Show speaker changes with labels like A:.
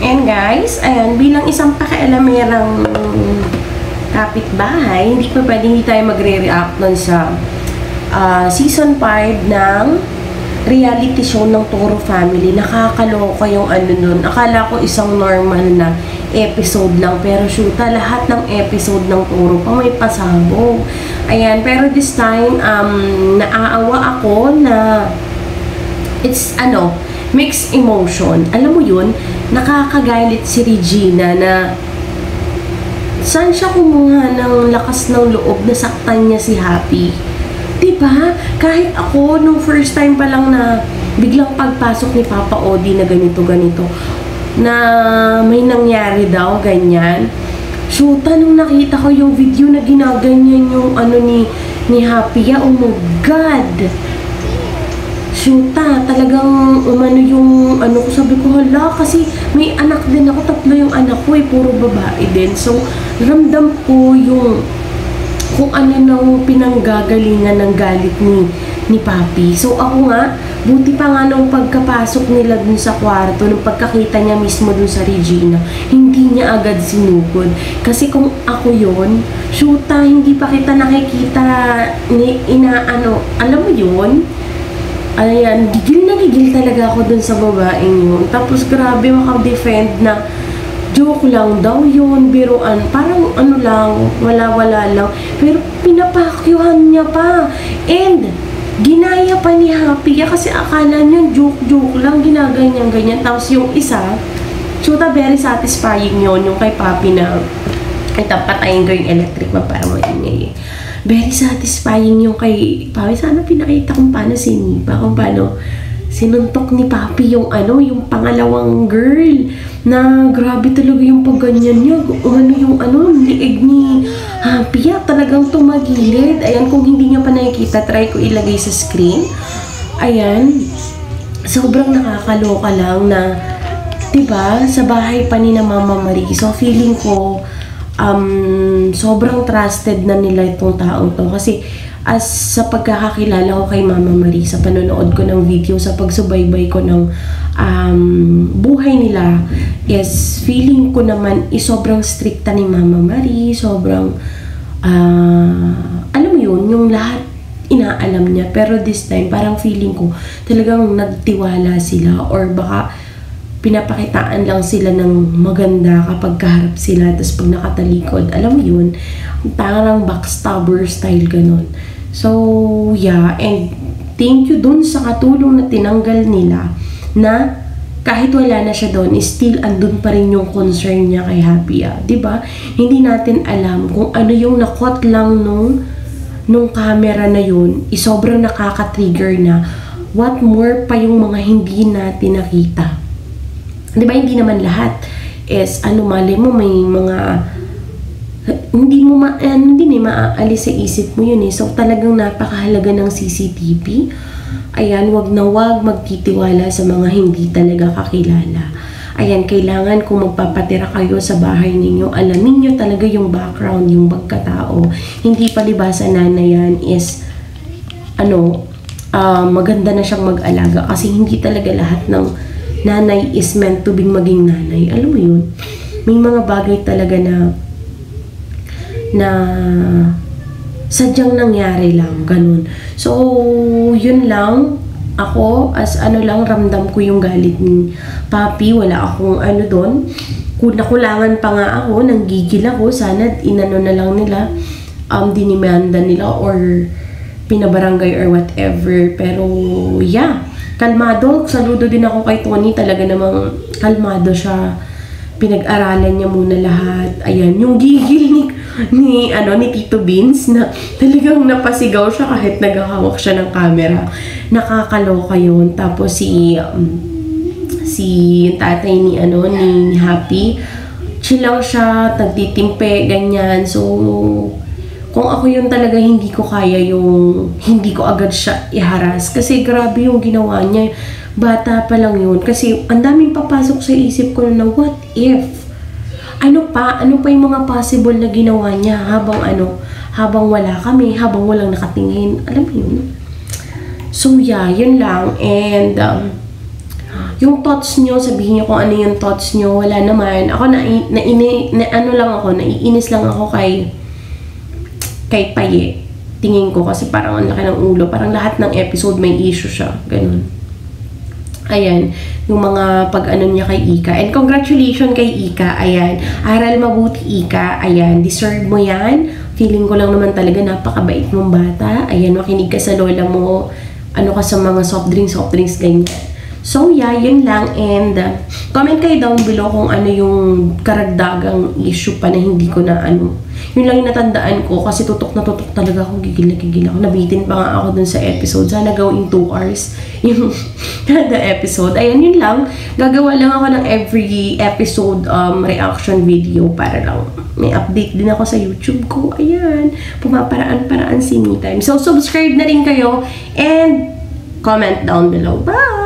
A: And guys, ayan, bilang isang pakialamerang kapitbahay, hindi pa pwede hindi tayo magre-react nun sa season 5 ng reality show ng Toro Family. Nakakaloka yung ano nun. Akala ko isang normal na episode lang, pero shoota, lahat ng episode ng Toro pa may pasabog. Ayan, pero this time, naaawa ako na it's mixed emotion. Alam mo yun, nakakagalit si Regina na saan siya kumuha ng lakas ng loob na saktan niya si Happy. Diba? Kahit ako, nung first time pa lang na biglang pagpasok ni Papa Odi na ganito, na may nangyari daw, ganyan. Shoota, nung nakita ko yung video na ginaganyan yung ni Happy, oh my God! Shoota, talagang yung ko, sabi ko, hala, kasi may anak din ako, 3 yung anak ko puro babae din. So, ramdam ko yung kung ano nang pinanggagalingan ng galit ni Papi. So, ako nga, buti pa nga nung pagkapasok nila dun sa kwarto, nung pagkakita niya mismo dun sa Regina, hindi niya agad sinugod. Kasi kung ako yun, shoota, hindi pa kita nakikita alam mo yun? Ayan, gigil na gigil talaga ako dun sa babaeng yun. Tapos grabe maka-defend na joke lang daw yun, biruan. Parang lang, wala-wala lang. Pero pinapakyuhan niya pa. And ginaya pa ni Happy kasi akala niya joke-joke lang, ginaganyan-ganyan. Tapos yung isa, shoota, very satisfying yun, yung kay Papi na ito, patayin ko yung electric man para maingay. Very satisfying yung kay Papi. Sana pinakita kung paano sinipa, kung paano sinuntok ni Papi yung yung pangalawang girl. Na grabe talaga yung pagganyan niya. Yung liig ni Happy. Talagang tumagilid. Ayan, kung hindi niya pa nakikita, try ko ilagay sa screen. Ayan. Sobrang nakakaloka lang na, diba, sa bahay pa ni na Mama Marie. So, feeling ko, sobrang trusted na nila itong taong to kasi sa pagkakakilala ko kay Mama Marie, sa panonood ko ng video, sa pagsubaybay ko ng buhay nila, is feeling ko naman sobrang stricta ni Mama Marie, sobrang alam mo yun, yung lahat inaalam niya, pero this time parang feeling ko talagang nagtiwala sila or baka pinapakitaan lang sila ng maganda kapag kaharap sila, tapos pag nakatalikod, alam mo yun, parang backstabber style ganun. So, yeah, and thank you dun sa katulong na tinanggal nila na kahit wala na siya doon, still andun pa rin yung concern niya kay Happy, diba? Hindi natin alam kung ano yung nakot lang nung camera na yun, sobrang nakaka-trigger na. What more pa yung mga hindi natin nakita. Diba, hindi naman lahat is, mali mo, may mga, hindi maaalis sa isip mo yun So, talagang napakahalaga ng CCTV. Ayan, wag na wag magtitiwala sa mga hindi talaga kakilala. Ayan, kailangan kung magpapatira kayo sa bahay ninyo, alamin nyo talaga yung background, yung pagkatao. Hindi palibasa na yan is, maganda na siyang mag-alaga kasi hindi talaga lahat ng nanay is meant to be maging nanay. Alam mo yun? May mga bagay talaga na sadyang nangyari lang. Ganun. So, yun lang. Ako, as ramdam ko yung galit ni Papi. Wala akong doon. Kung nakulangan pa nga ako, nanggigil ako. Sana na lang nila, dinimanda nila or pinabarangay or whatever. Pero, yeah. Kalmado, saludo din ako kay Tony, talaga namang kalmado siya. Pinag-aralan niya muna lahat. Ayan, yung gigil ni Tito Beans na talagang napasigaw siya kahit naghahawak siya ng camera. Nakakaloka yun. Tapos si tatay ni Happy, chill lang siya, nagtitimpe, ganyan. So, kung ako yun talaga, hindi ko kaya hindi ko agad siya iharas. Kasi grabe yung ginawa niya. Bata pa lang yun. Kasi ang daming papasok sa isip ko na what if? Ano pa yung mga possible na ginawa niya habang wala kami, habang walang nakatingin. Alam mo yun? So yeah, yun lang. And yung thoughts nyo, sabihin nyo kung ano yung thoughts nyo, wala naman. Ako, naiinis lang ako kay Paye. Tingin ko kasi parang ang laki ng ulo. Parang lahat ng episode may issue siya. Ganun. Ayan. Yung mga pag-ano niya kay Ika. And congratulations kay Ika. Ayan. Aral mabuti, Ika. Ayan. Deserve mo yan. Feeling ko lang naman talaga napakabait mong bata. Ayan. Makinig ka sa lola mo. Ano ka sa mga soft drinks, ganyan. So, yeah, yun lang. And comment kayo down below kung ano yung karagdagang issue pa na hindi ko na ano. Yun lang yung natandaan ko kasi tutok na tutok talaga ako. Gigil na gigil ako. Nabitin pa nga ako dun sa episode. Sana gawin 2 hours yung kada episode. Ayan, yun lang. Gagawa lang ako ng every episode reaction video para lang may update din ako sa YouTube ko. Ayan. Pumaparaan-paraan si me time. So, subscribe na rin kayo and comment down below. Bye!